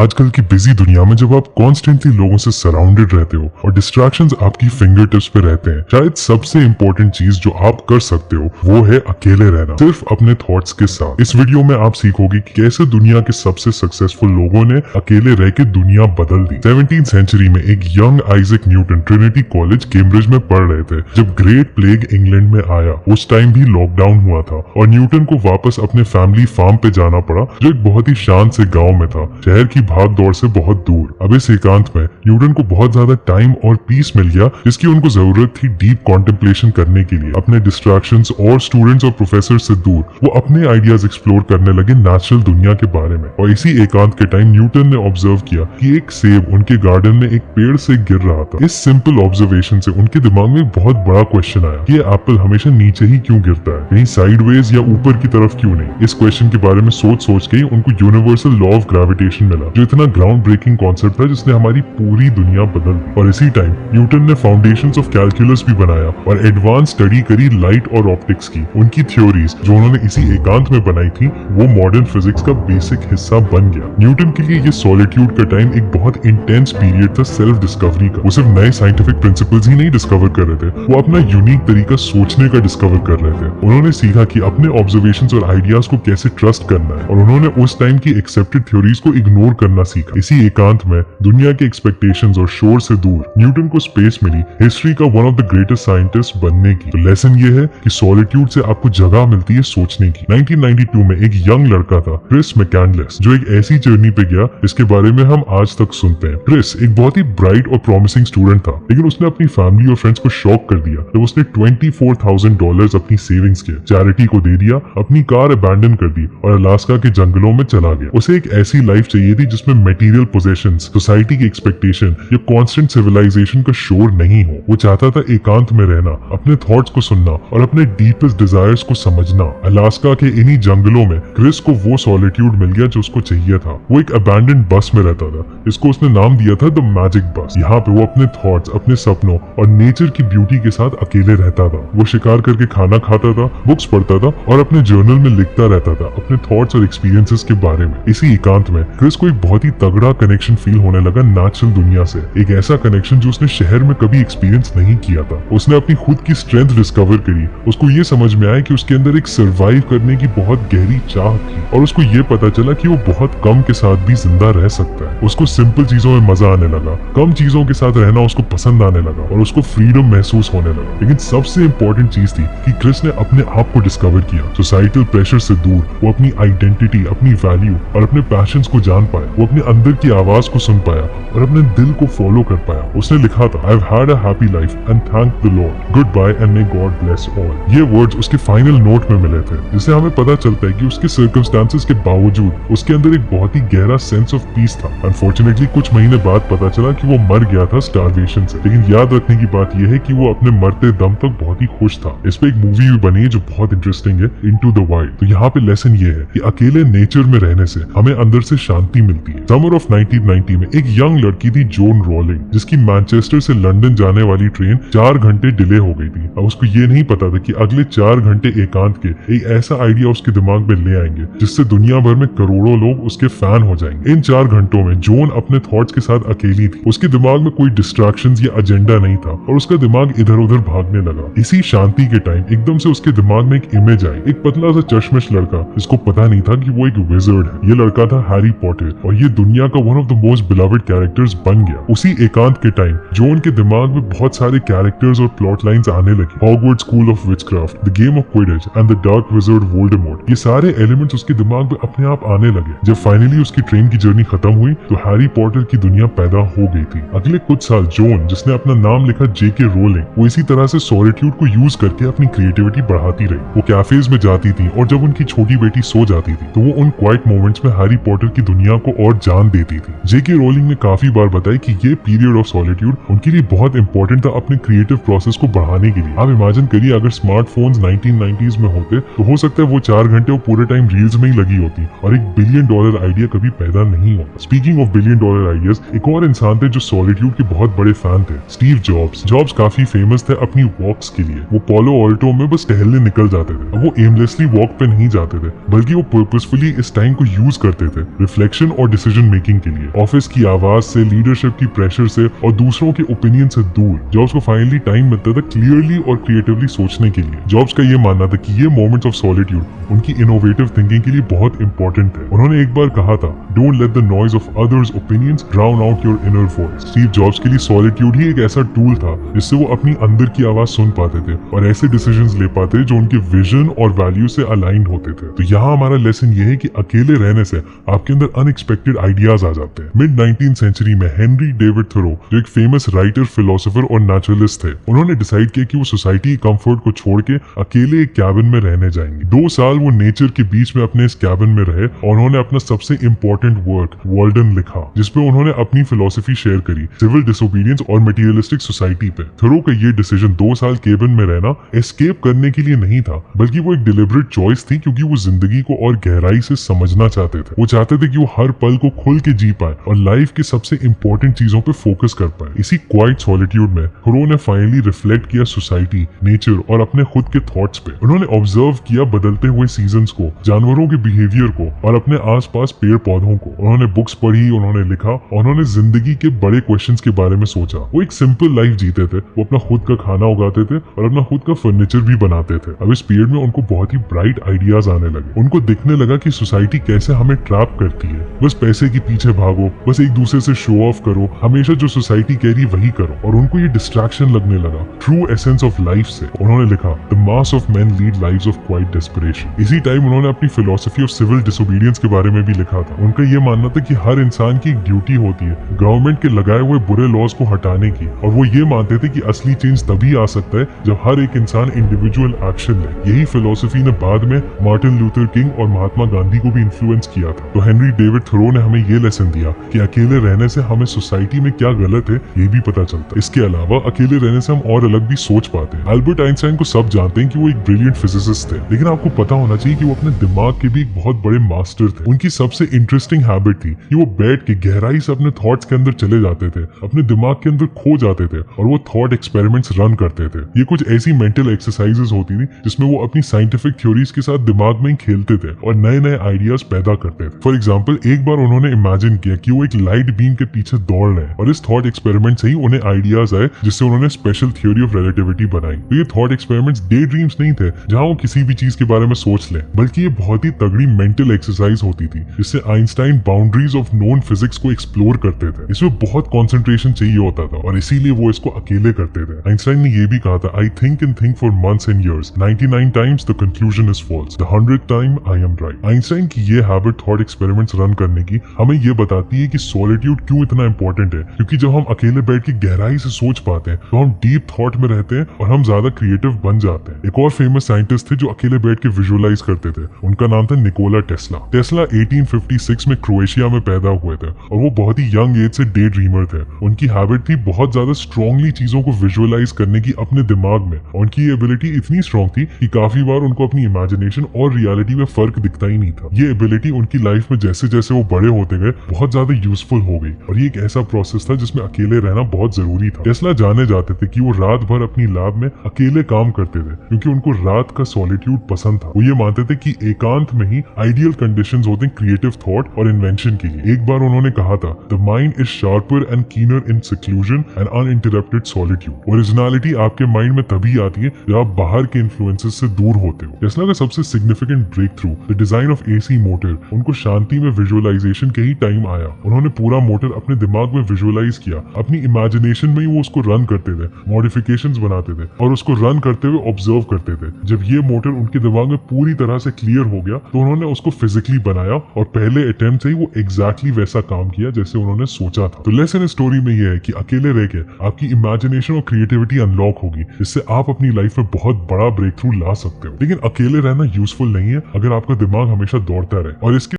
आजकल की बिजी दुनिया में जब आप कॉन्स्टेंटली लोगों से सराउंडेड रहते हो और डिस्ट्रैक्शंस आपकी फिंगर टिप्स पे रहते हैं, शायद सबसे इम्पोर्टेंट चीज जो आप कर सकते हो वो है अकेले रहना, सिर्फ अपने थॉट्स के साथ। इस वीडियो में आप सीखोगे कि कैसे दुनिया के सबसे सक्सेसफुल लोगों ने अकेले रह के दुनिया बदल दी। 17वीं सेंचुरी में एक young Isaac Newton Trinity college Cambridge में पढ़ रहे थे जब ग्रेट प्लेग इंग्लैंड में आया। उस टाइम भी लॉकडाउन हुआ था और न्यूटन को वापस अपने फैमिली फार्म पे जाना पड़ा जो एक बहुत ही शांत से गाँव में था, शहर की भाग दौड़ से बहुत दूर। अब इस एकांत में न्यूटन को बहुत ज्यादा टाइम और पीस मिल गया जिसकी उनको जरूरत थी डीप कॉन्टेम्पलेशन करने के लिए। अपने डिस्ट्रैक्शंस और स्टूडेंट्स और प्रोफेसर से दूर वो अपने आइडियाज एक्सप्लोर करने लगे नेचुरल दुनिया के बारे में। और इसी एकांत के टाइम न्यूटन ने ऑब्जर्व किया कि एक सेब उनके गार्डन में एक पेड़ से गिर रहा था। इस सिंपल ऑब्जर्वेशन से उनके दिमाग में एक बहुत बड़ा क्वेश्चन आया कि ये एप्पल हमेशा नीचे ही क्यों गिरता है, कहीं साइडवेज या ऊपर की तरफ क्यों नहीं। इस क्वेश्चन के बारे में सोच सोच के उनको यूनिवर्सल लॉ ऑफ ग्रेविटेशन मिला जो इतना ग्राउंड ब्रेकिंग कॉन्सेप्ट था जिसने हमारी पूरी दुनिया बदल दी। और इसी टाइम न्यूटन ने फाउंडेशंस ऑफ कैलकुलस भी बनाया और एडवांस स्टडी करी लाइट और ऑप्टिक्स की। उनकी थ्योरीज जो उन्होंने इसी एकांत में बनाई थी वो मॉडर्न फिजिक्स का बेसिक हिस्सा बन गया। न्यूटन के लिए ये सॉलिट्यूड का टाइम एक बहुत इंटेंस पीरियड था सेल्फ डिस्कवरी का। वो सिर्फ नए साइंटिफिक प्रिंसिपल्स ही नहीं डिस्कवर कर रहे थे, वो अपना यूनिक तरीका सोचने का डिस्कवर कर रहे थे। उन्होंने सीखा कि अपने ऑब्जर्वेशंस और आइडियाज को कैसे ट्रस्ट करना है और उन्होंने उस टाइम की एक्सेप्टेड थ्योरीज को इग्नोर करना सीखा। इसी एकांत में दुनिया के एक्सपेक्टेशंस और शोर से दूर न्यूटन को स्पेस मिली हिस्ट्री का one of the greatest scientist बनने की। तो लेसन ये है कि सॉलिट्यूड से आपको जगह मिलती है सोचने की। 1992 में एक यंग लड़का था क्रिस मैककैंडलेस जो एक ऐसी जर्नी पे गया जिसके बारे में हम आज तक सुनते हैं। क्रिस एक बहुत ही ब्राइट और प्रॉमिसिंग स्टूडेंट था, लेकिन उसने अपनी फैमिली और फ्रेंड्स को शॉक कर दिया जब उसने $24,000 अपनी सेविंग्स के चैरिटी को दे दिया, अपनी कार अबैंडन कर दी और अलास्का के जंगलों में चला गया। उसे एक ऐसी लाइफ चाहिए थी जिसमें मटेरियल पोजेशंस, सोसाइटी की एक्सपेक्टेशन या कांस्टेंट सिविलाइजेशन का शोर नहीं हो। वो चाहता था एकांत में रहना, अपने थॉट्स को सुनना और अपने डीपेस्ट डिजायर्स को समझना। अलास्का के इन्हीं जंगलों में क्रिस को वो सॉलिट्यूड मिल गया जो उसको चाहिए था। वो एक अबैंडन बस में रहता था, इसको उसने नाम दिया था द मैजिक बस। यहाँ पे वो अपने थॉट्स, अपने सपनों और नेचर की ब्यूटी के साथ अकेले रहता था। वो शिकार करके खाना खाता था, बुक्स पढ़ता था और अपने जर्नल में लिखता रहता था अपने थॉट्स और एक्सपीरियंसेस के बारे में। इसी एकांत में क्रिस को एक बहुत ही तगड़ा कनेक्शन फील होने लगा नेचुरल दुनिया से, एक ऐसा कनेक्शन जो उसने शहर में कभी एक्सपीरियंस नहीं किया था। उसने अपनी खुद की स्ट्रेंथ डिस्कवर करी। उसको ये समझ में आया कि उसके अंदर एक सर्वाइव करने की बहुत गहरी चाह थी और उसको ये पता चला कि वो बहुत कम के साथ भी जिंदा रह सकता है। उसको सिंपल चीजों में मजा आने लगा, कम चीजों के साथ रहना उसको पसंद आने लगा और उसको फ्रीडम महसूस होने लगा। लेकिन सबसे इम्पोर्टेंट चीज थी कि क्रिस ने अपने आप को डिस्कवर किया। सोसाइटल प्रेशर से दूर वो अपनी आइडेंटिटी, अपनी वैल्यू और अपने पैशंस को जान पाया। वो अपने अंदर की आवाज को सुन पाया और अपने दिल को फॉलो कर पाया। उसने लिखा था, I've had a happy life and thank the Lord. Goodbye and may God bless all. ये वर्ड्स उसके फाइनल नोट में मिले थे, जिससे हमें पता चलता है कि उसके सर्कमस्टांसेस के बावजूद उसके अंदर एक बहुत ही गहरा सेंस ऑफ पीस था। अनफॉर्चुनेटली कुछ महीने बाद पता चला कि वो मर गया था स्टारवेशन से, लेकिन याद रखने की बात यह है कि वो अपने मरते दम तक बहुत ही खुश था। इस पे एक मूवी भी बनी है जो बहुत इंटरेस्टिंग है, इनटू द वाइल्ड। तो यहाँ पे लेसन ये है कि अकेले नेचर में रहने से हमें अंदर से शांति मिलती है। समर ऑफ 1990 में एक यंग लड़की थी जोन रोलिंग, जिसकी मैनचेस्टर से लंदन जाने वाली ट्रेन 4 घंटे डिले हो गई थी। अब उसको ये नहीं पता था कि अगले 4 घंटे एकांत के एक ऐसा आइडिया उसके दिमाग में ले आएंगे जिससे दुनिया भर में करोड़ों लोग उसके फैन हो जाएंगे। इन 4 घंटों में जोन अपने थॉट्स के साथ अकेली थी। उसके दिमाग में कोई डिस्ट्रैक्शंस या एजेंडा नहीं था और उसका दिमाग इधर उधर भागने लगा। इसी शांति के टाइम एकदम से उसके दिमाग में एक इमेज आई, एक पतला सा चश्मिश लड़का जिसको पता नहीं था कि वो एक विज़र्ड है। ये लड़का था हैरी पॉटर और ये दुनिया का one of the most beloved characters बन गया। उसी एकांत के टाइम जोन के दिमाग में बहुत सारे कैरेक्टर्स और प्लॉट लाइंस आने लगे। Hogwarts school of witchcraft, the game of Quidditch and the dark wizard Voldemort, ये सारे एलिमेंट्स उसके दिमाग में अपने आप आने लगे। जब फाइनली उसकी ट्रेन की जर्नी खत्म हुई तो हैरी पॉटर की दुनिया पैदा हो गई थी। अगले कुछ साल जोन, जिसने अपना नाम लिखा जेके रोलिंग, वो इसी तरह से सॉलिट्यूड को यूज करके अपनी क्रिएटिविटी बढ़ाती रही। वो कैफेज में जाती थी और जब उनकी छोटी बेटी सो जाती थी तो वो उन क्वाइट मोमेंट्स में हैरी पॉटर की दुनिया को और जान देती थी। जेके रोलिंग ने काफी बार बताया कि ये पीरियड ऑफ सॉलिट्यूड उनके लिए बहुत इंपॉर्टेंट था अपने क्रिएटिव प्रोसेस को बढ़ाने के लिए। आप इमेजिन करिए अगर स्मार्टफोन्स 1990s में होते तो हो सकता है वो 4 घंटे वो पूरे टाइम रील्स में ही लगी होती और $1 बिलियन आइडिया कभी पैदा नहीं होता। स्पीकिंग ऑफ $1 बिलियन आइडियाज, एक और इंसान थे जो सॉलिट्यूड के बहुत बड़े फैन थे, स्टीव जॉब्स। जॉब्स काफी फेमस थे अपनी वॉक्स के लिए। वो पोलो ऑल्टो में बस टहलने निकल जाते थे। वो एमलेसली वॉक पे नहीं जाते थे, बल्कि वो पर्पसफुली इस टाइम को यूज करते थे रिफ्लेक्शन और डिसीजन मेकिंग के लिए। ऑफिस की आवाज से, लीडरशिप की प्रेशर से और दूसरों के ओपिनियन से दूर जॉब्स को फाइनली टाइम मिलता था क्लियरली और क्रिएटिवली सोचने के लिए। जॉब्स का ये मानना था कि ये मोमेंट्स ऑफ सॉलिट्यूड उनकी इनोवेटिव थिंकिंग के लिए बहुत इंपॉर्टेंट है। उन्होंने एक बार कहा था, don't let the noise of others opinions drown out your inner voice. Steve jobs के लिए सॉलिट्यूड ही एक ऐसा टूल था जिससे वो अपनी अंदर की आवाज सुन पाते थे और ऐसे डिसीजंस ले पाते जो उनके विजन और वैल्यू से अलाइन होते थे। तो यहाँ हमारा लेसन ये है कि अकेले रहने से आपके अंदर अनएक्सपेक्टेड आइडियाज आ जाते हैं। मिड 19th सेंचुरी में हेनरी डेविड थोरो, जो एक फेमस राइटर, फिलोसोफर और नेचुरलिस्ट थे, उन्होंने डिसाइड किया कि वो सोसाइटी कंफर्ट को छोड़ के अकेले एक कैबिन में रहने जाएंगे। 2 साल वो नेचर के बीच में अपने इस कैबिन में रहे और उन्होंने अपना सबसे इम्पोर्टेंट वर्क वर्ल्डन लिखा, जिसपे उन्होंने अपनी फिलोसफी शेयर करी सिविल डिसोबीडियंस और मटेरियलिस्टिक सोसाइटी पे। थोरो का ये डिसीजन 2 साल केबिन में रहना एस्केप करने के लिए नहीं था, बल्कि वो एक डिलिबरेट चॉइस थी, क्योंकि वो जिंदगी को और गहराई से समझना चाहते थे। वो चाहते थे कि वो हर पल को खुल के जी पाए और लाइफ की सबसे इंपॉर्टेंट चीजों पे फोकस कर पाए। इसी क्वाइट सॉलिट्यूड में थोरो ने फाइनली रिफ्लेक्ट किया सोसाइटी, नेचर और अपने खुद के थॉट्स पे। उन्होंने ऑब्जर्व किया बदलते हुए सीजन्स को, जानवरों के बिहेवियर को और अपने आसपास पेड़ पौधों को। उन्होंने बुक्स पढ़ी, उन्होंने लिखा और उन्होंने जिंदगी के बड़े क्वेश्चंस के बारे में सोचा। वो एक सिंपल लाइफ जीते थे, वो अपना खुद का खाना उगाते थे और अपना खुद का फर्नीचर भी बनाते थे। अब इस पीरियड में उनको बहुत ही ब्राइट आइडियाज आने लगे। उनको दिखने लगा कि सोसाइटी कैसे हमें ट्रैप करती है, बस पैसे के पीछे भागो, बस एक दूसरे से शो ऑफ करो, हमेशा जो सोसाइटी कह रही वही करो। और उनको ये डिस्ट्रैक्शन लगने लगा ट्रू एसेंस ऑफ लाइफ से। उन्होंने लिखा, the mass of main lead lives of quite desperation. इसी टाइम उन्होंने अपनी फिलोसफी ऑफ सिविल डिसोबीडियंस के बारे में भी लिखा था। उनका ये मानना था कि हर इंसान की एक ड्यूटी होती है गवर्नमेंट के लगाए हुए बुरे लॉज को हटाने की, और वो ये मानते थे कि असली चेंज तभी आ सकता है जब हर एक इंसान इंडिविजुअल एक्शन ले। यही फिलोसफी ने बाद में मार्टिन लूथर किंग और महात्मा गांधी को भी इन्फ्लुएंस किया था। तो हेनरी डेविड थोरो ने हमें ये लेसन दिया कि अकेले रहने से हमें सोसाइटी में क्या गलत है ये भी पता चलता है। इसके अलावा अकेले रहने से हम और अलग भी सोच पाते हैं। अल्बर्ट आइंस्टाइन को सब जानते हैं कि वो एक ब्रिलियंट फिजिसिस्ट थे, लेकिन आपको पता होना चाहिए कि वो अपने दिमाग के भी एक बहुत बड़े मास्टर थे। उनकी सबसे इंटरेस्टिंग हैबिट थी कि वो बैठ के गहराई से अपने थॉट्स के अंदर चले जाते थे, अपने दिमाग के अंदर खो जाते थे और वो थॉट एक्सपेरिमेंट्स रन करते थे। ये कुछ ऐसी मेंटल एक्सरसाइजेस होती थी जिसमें वो अपनी साइंटिफिक थ्योरीज के साथ दिमाग में ही खेलते थे और नए नए आइडियाज पैदा करते थे। फॉर एग्जाम्पल, एक बार उन्होंने इमेजिन किया कि वो एक लाइट बीम के पीछे दौड़ रहे हैं और इस थॉट एक्सपेरिमेंट से ही उन्हें आइडियाज आए, जिससे उन्होंने स्पेशल थ्योरी ऑफ रिलेटिविटी बनाई। तो ये थॉट एक्सपेरिमेंट्स डे ड्रीम्स नहीं थे जहां वो किसी भी चीज के बारे में सोच ले, बल्कि ये बहुत ही तगड़ी मेंटल एक्सरसाइज होती थी, जिससे Einstein boundaries of known physics को एक्सप्लोर करते थे। इसमें बहुत कंसंट्रेशन चाहिए होता था और इसीलिए वो इसको अकेले करते थे। आइंस्टाइन ने ये भी कहा था, I think and think for months and years, 99 times the conclusion is false, the 100th time I am right. Einstein की ये हैबिट थॉट एक्सपेरिमेंट्स रन करने की हमें ये बताती है कि सॉलिट्यूड क्यों इतना इंपॉर्टेंट है, क्योंकि जब हम अकेले बैठ के गहराई से सोच पाते हैं तो हम डीप थॉट में रहते हैं और हम ज्यादा क्रिएटिव बन जाते हैं। एक और फेमस साइंटिस्ट थे जो अकेले बैठ के विजुअलाइज करते थे, उनका नाम था निकोला टेस्ला। टेस्ला 1856 में क्रोएशिया में पैदा हुए थे और वो बहुत ही यंग एज से डे ड्रीमर थे। उनकी हैबिट थी बहुत ज्यादा स्ट्रांगली चीजों को विजुअलाइज करने की अपने दिमाग में, और उनकी ये एबिलिटी इतनी स्ट्रांग थी कि काफी बार उनको अपनी इमेजिनेशन और रियलिटी में फर्क दिखता ही नहीं था। ये एबिलिटी उनकी लाइफ में जैसे जैसे वो बड़े होते गए बहुत ज्यादा यूजफुल हो गई, और ये एक ऐसा प्रोसेस था जिसमें अकेले रहना बहुत जरूरी था। टेस्ला जाने जाते थे कि वो रात भर अपनी लैब में अकेले काम करते थे, क्योंकि उनको रात का सॉलिट्यूड पसंद था। वो ये मानते थे कि एकांत में ही आइडियल कंडीशंस होते हैं क्रिएटिव थॉट और इन्वेंशन के लिए। एक बार उन्होंने कहा था, the mind is sharper and keener in seclusion and uninterrupted solitude. Originality आपके माइंड में तभी आती है जब आप बाहर के इन्फ्लुएंसेस से दूर होते हो। टेस्ला का सबसे significant breakthrough, the design of AC motor, उनको शांति में विजुअलाइजेशन के ही टाइम आया। उन्होंने पूरा मोटर अपने दिमाग में विजुअलाइज किया, अपनी इमेजिनेशन में ही वो उसको रन करते थे, मॉडिफिकेशंस बनाते थे और उसको रन करते हुए ऑब्जर्व करते थे। जब ये मोटर उनके दिमाग में पूरी तरह से क्लियर हो गया तो उन्होंने उसको फिजिकली बनाया और पहले अटेम्प्ट से ही वो एग्जैक्टली वैसा काम किया जैसे उन्होंने सोचा था। तो लेसन स्टोरी में ये है कि अकेले रह के आपकी इमेजिनेशन और क्रिएटिविटी अनलॉक होगी, जिससे आप अपनी लाइफ में बहुत बड़ा ब्रेक थ्रू ला सकते हो। लेकिन अकेले रहना यूजफुल नहीं है अगर आपका दिमाग हमेशा दौड़ता रहे। और इसके